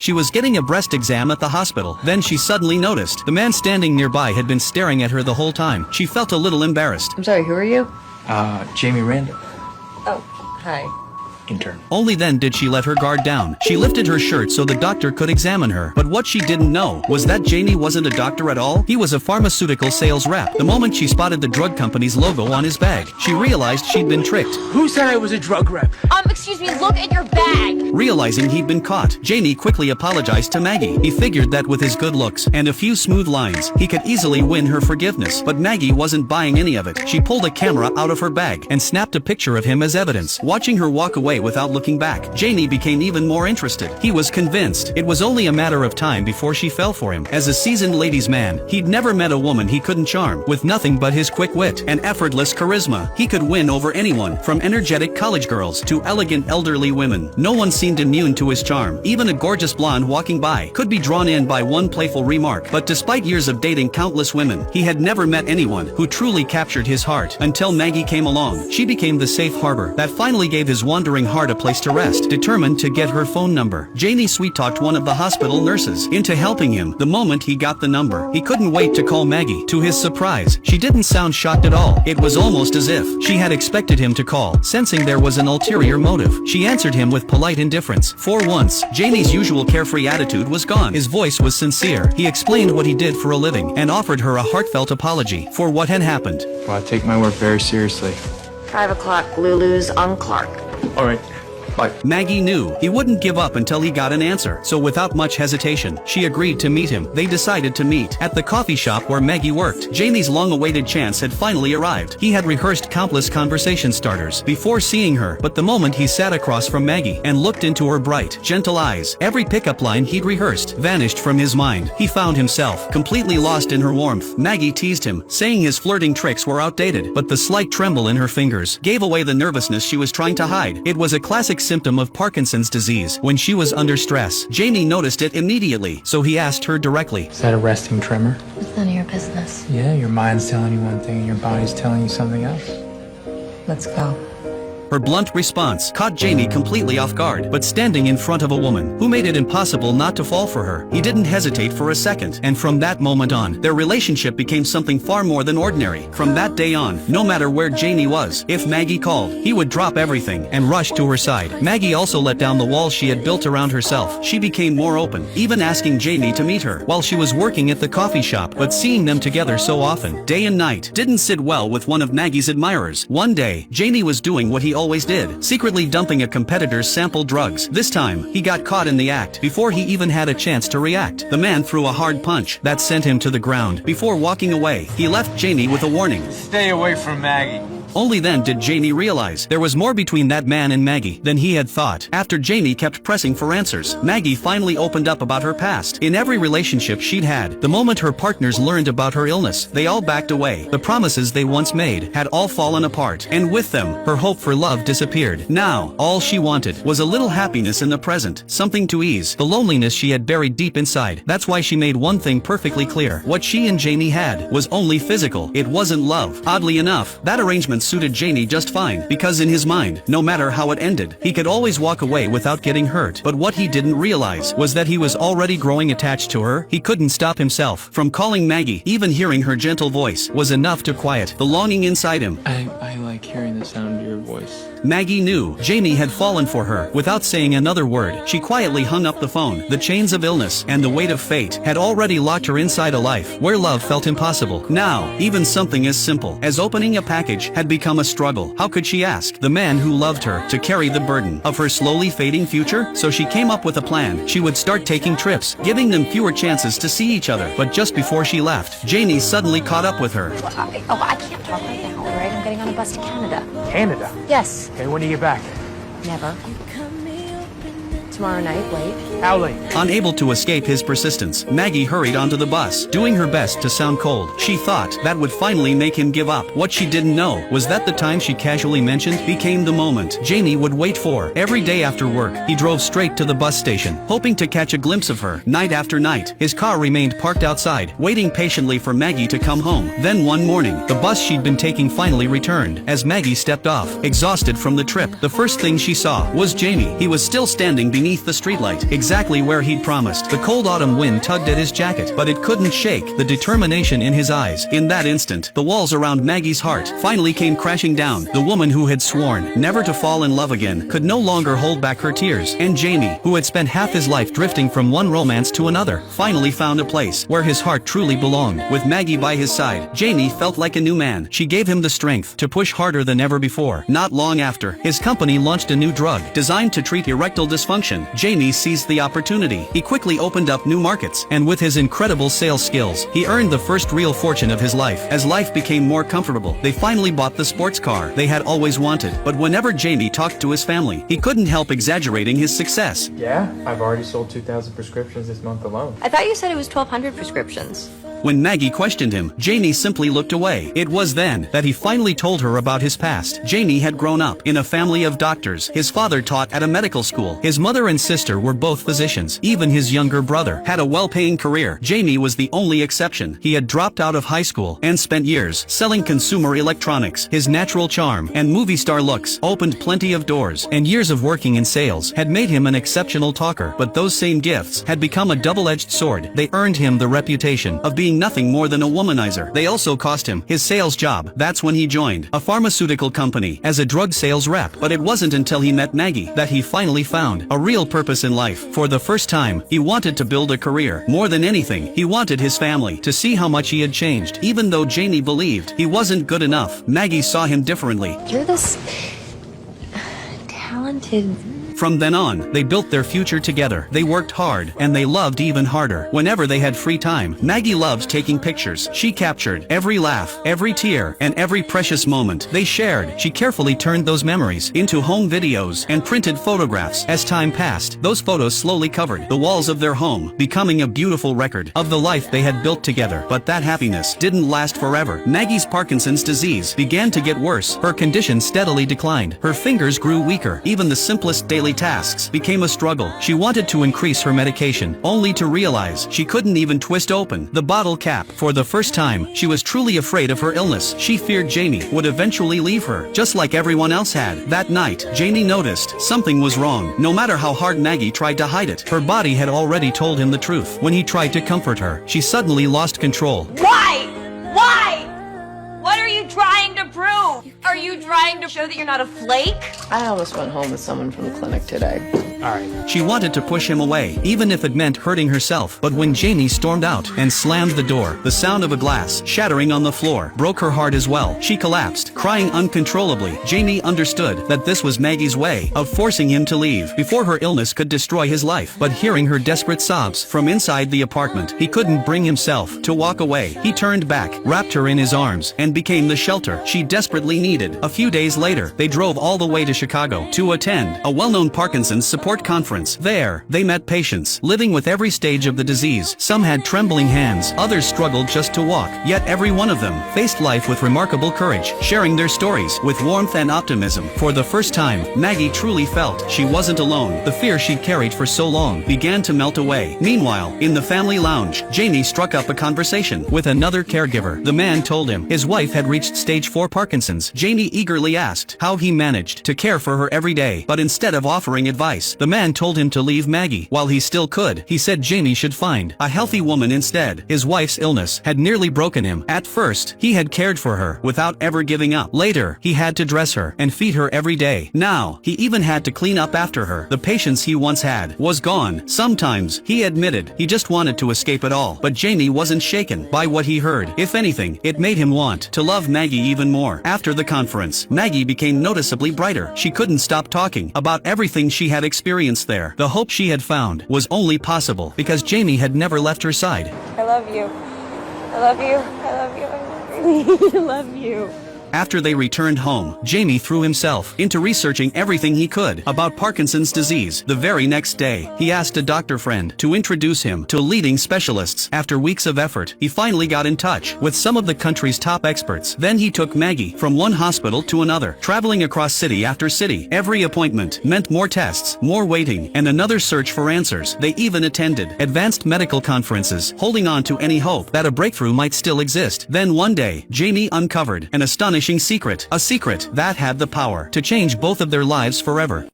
She was getting a breast exam at the hospital. Then she suddenly noticed the man standing nearby had been staring at her the whole time. She felt a little embarrassed. I'm sorry, who are you? Jamie Randall. Oh, hi. Intern. Only then did she let her guard down. She lifted her shirt so the doctor could examine her. But what she didn't know was that Jamie wasn't a doctor at all. He was a pharmaceutical sales rep. The moment she spotted the drug company's logo on his bag, she realized she'd been tricked. Who said I was a drug rep? Excuse me, look at your bag! Realizing he'd been caught, Jamie quickly apologized to Maggie. He figured that with his good looks and a few smooth lines, he could easily win her forgiveness. But Maggie wasn't buying any of it. She pulled a camera out of her bag and snapped a picture of him as evidence. Watching her walk away without looking back, Jamie became even more interested. He was convinced it was only a matter of time before she fell for him. As a seasoned ladies' man, he'd never met a woman he couldn't charm. With nothing but his quick wit and effortless charisma, he could win over anyone, from energetic college girls to elegant elderly women. No one seemed immune to his charm. Even a gorgeous blonde walking by could be drawn in by one playful remark. But despite years of dating countless women, he had never met anyone who truly captured his heart until Maggie came along. She became the safe harbor that finally gave his wandering heart a place to rest. Determined to get her phone number, Jamie sweet-talked one of the hospital nurses into helping him. The moment he got the number, he couldn't wait to call Maggie. To his surprise, she didn't sound shocked at all. It was almost as if she had expected him to call, sensing there was an ulterior motive. She answered him with polite indifference. For once, Jamie's usual carefree attitude was gone. His voice was sincere. He explained what he did for a living and offered her a heartfelt apology for what had happened. Well, I take my work very seriously. 5 o'clock, Lulu's on Clark. All right. Bye. Maggie knew he wouldn't give up until he got an answer, so without much hesitation, she agreed to meet him. They decided to meet at the coffee shop where Maggie worked. Jamie's long-awaited chance had finally arrived. He had rehearsed countless conversation starters before seeing her, but the moment he sat across from Maggie and looked into her bright, gentle eyes, every pickup line he'd rehearsed vanished from his mind. He found himself completely lost in her warmth. Maggie teased him, saying his flirting tricks were outdated, but the slight tremble in her fingers gave away the nervousness she was trying to hide. It was a classic symptom of Parkinson's disease. When she was under stress, Jamie noticed it immediately, so he asked her directly. Is that a resting tremor? It's none of your business. Yeah, your mind's telling you one thing and your body's telling you something else. Let's go. Her blunt response caught Jamie completely off guard, but standing in front of a woman who made it impossible not to fall for her, he didn't hesitate for a second. And from that moment on, their relationship became something far more than ordinary. From that day on, no matter where Jamie was, if Maggie called, he would drop everything and rush to her side. Maggie also let down the walls she had built around herself. She became more open, even asking Jamie to meet her while she was working at the coffee shop. But seeing them together so often, day and night, didn't sit well with one of Maggie's admirers. One day, Jamie was doing what he always did, secretly dumping a competitor's sample drugs. This time, he got caught in the act before he even had a chance to react. The man threw a hard punch that sent him to the ground. Before walking away, he left Jamie with a warning. Stay away from Maggie. Only then did Jamie realize there was more between that man and Maggie than he had thought. After Jamie kept pressing for answers, Maggie finally opened up about her past. In every relationship she'd had, the moment her partners learned about her illness, they all backed away. The promises they once made had all fallen apart, and with them, her hope for love disappeared. Now, all she wanted was a little happiness in the present, something to ease the loneliness she had buried deep inside. That's why she made one thing perfectly clear. What she and Jamie had was only physical. It wasn't love. Oddly enough, that arrangement suited Jamie just fine, because in his mind, no matter how it ended, he could always walk away without getting hurt. But what he didn't realize was that he was already growing attached to her. He couldn't stop himself from calling Maggie. Even hearing her gentle voice was enough to quiet the longing inside him. I like hearing the sound of your voice. Maggie knew Jamie had fallen for her. Without saying another word, she quietly hung up the phone. The chains of illness and the weight of fate had already locked her inside a life where love felt impossible. Now, even something as simple as opening a package had become a struggle. How could she ask the man who loved her to carry the burden of her slowly fading future? So she came up with a plan. She would start taking trips, giving them fewer chances to see each other. But just before she left, Jamie suddenly caught up with her. I can't talk right now, all right? I'm getting on a bus to Canada. Canada? Yes. Okay, when do you get back? Never. Tomorrow night, late. How late? Unable to escape his persistence, Maggie hurried onto the bus, doing her best to sound cold. She thought that would finally make him give up. What she didn't know was that the time she casually mentioned became the moment Jamie would wait for. Every day after work, he drove straight to the bus station, hoping to catch a glimpse of her. Night after night, his car remained parked outside, waiting patiently for Maggie to come home. Then one morning, the bus she'd been taking finally returned. As Maggie stepped off, exhausted from the trip, the first thing she saw was Jamie. He was still standing beneath the streetlight, exactly where he'd promised. The cold autumn wind tugged at his jacket, but it couldn't shake the determination in his eyes. In that instant, the walls around Maggie's heart finally came crashing down. The woman who had sworn never to fall in love again could no longer hold back her tears, and Jamie, who had spent half his life drifting from one romance to another, finally found a place where his heart truly belonged. With Maggie by his side, Jamie felt like a new man. She gave him the strength to push harder than ever before. Not long after, his company launched a new drug designed to treat erectile dysfunction. Jamie seized the opportunity. He quickly opened up new markets, and with his incredible sales skills, he earned the first real fortune of his life. As life became more comfortable, they finally bought the sports car they had always wanted. But whenever Jamie talked to his family, he couldn't help exaggerating his success. Yeah, I've already sold 2,000 prescriptions this month alone. I thought you said it was 1,200 prescriptions. When Maggie questioned him, Jamie simply looked away. It was then that he finally told her about his past. Jamie had grown up in a family of doctors. His father taught at a medical school. His mother and sister were both physicians. Even his younger brother had a well-paying career. Jamie was the only exception. He had dropped out of high school and spent years selling consumer electronics. His natural charm and movie star looks opened plenty of doors, and years of working in sales had made him an exceptional talker. But those same gifts had become a double-edged sword. They earned him the reputation of being nothing more than a womanizer. They also cost him his sales job. That's when he joined a pharmaceutical company as a drug sales rep. But it wasn't until he met Maggie that he finally found a real purpose in life. For the first time, he wanted to build a career. More than anything, he wanted his family to see how much he had changed. Even though Jamie believed he wasn't good enough, Maggie saw him differently. You're this talented. From then on, they built their future together. They worked hard, and they loved even harder. Whenever they had free time, Maggie loved taking pictures. She captured every laugh, every tear, and every precious moment they shared. She carefully turned those memories into home videos and printed photographs. As time passed, those photos slowly covered the walls of their home, becoming a beautiful record of the life they had built together. But that happiness didn't last forever. Maggie's Parkinson's disease began to get worse. Her condition steadily declined. Her fingers grew weaker. Even the simplest daily tasks became a struggle. She wanted to increase her medication, only to realize she couldn't even twist open the bottle cap. For the first time, she was truly afraid of her illness. She feared Jamie would eventually leave her, just like everyone else had. That night, Jamie noticed something was wrong. No matter how hard Maggie tried to hide it, her body had already told him the truth. When he tried to comfort her, she suddenly lost control. Why? Why? What are you trying to prove? Are you trying to show that you're not a flake? I almost went home with someone from the clinic today. Alright. She wanted to push him away, even if it meant hurting herself. But when Jamie stormed out and slammed the door, the sound of a glass shattering on the floor broke her heart as well. She collapsed, crying uncontrollably. Jamie understood that this was Maggie's way of forcing him to leave before her illness could destroy his life. But hearing her desperate sobs from inside the apartment, he couldn't bring himself to walk away. He turned back, wrapped her in his arms, and became the shelter she desperately needed. A few days later, they drove all the way to Chicago to attend a well-known Parkinson's support conference. There, they met patients living with every stage of the disease. Some had trembling hands, others struggled just to walk, yet every one of them faced life with remarkable courage, sharing their stories with warmth and optimism. For the first time, Maggie truly felt she wasn't alone. The fear she'd carried for so long began to melt away. Meanwhile, in the family lounge, Jamie struck up a conversation with another caregiver. The man told him his wife had reached stage 4 Parkinson's. Jamie eagerly asked how he managed to care for her every day, but instead of offering advice, the man told him to leave Maggie while he still could. He said Jamie should find a healthy woman instead. His wife's illness had nearly broken him. At first, he had cared for her without ever giving up. Later, he had to dress her and feed her every day. Now, he even had to clean up after her. The patience he once had was gone. Sometimes, he admitted he just wanted to escape it all. But Jamie wasn't shaken by what he heard. If anything, it made him want to love Maggie even more. After the conference, Maggie became noticeably brighter. She couldn't stop talking about everything she had experienced there. The hope she had found was only possible because Jamie had never left her side. I love you. I love you. I love you. I really love you. After they returned home, Jamie threw himself into researching everything he could about Parkinson's disease. The very next day, he asked a doctor friend to introduce him to leading specialists. After weeks of effort, he finally got in touch with some of the country's top experts. Then he took Maggie from one hospital to another, traveling across city after city. Every appointment meant more tests, more waiting, and another search for answers. They even attended advanced medical conferences, holding on to any hope that a breakthrough might still exist. Then one day, Jamie uncovered an astonishing secret, a secret that had the power to change both of their lives forever.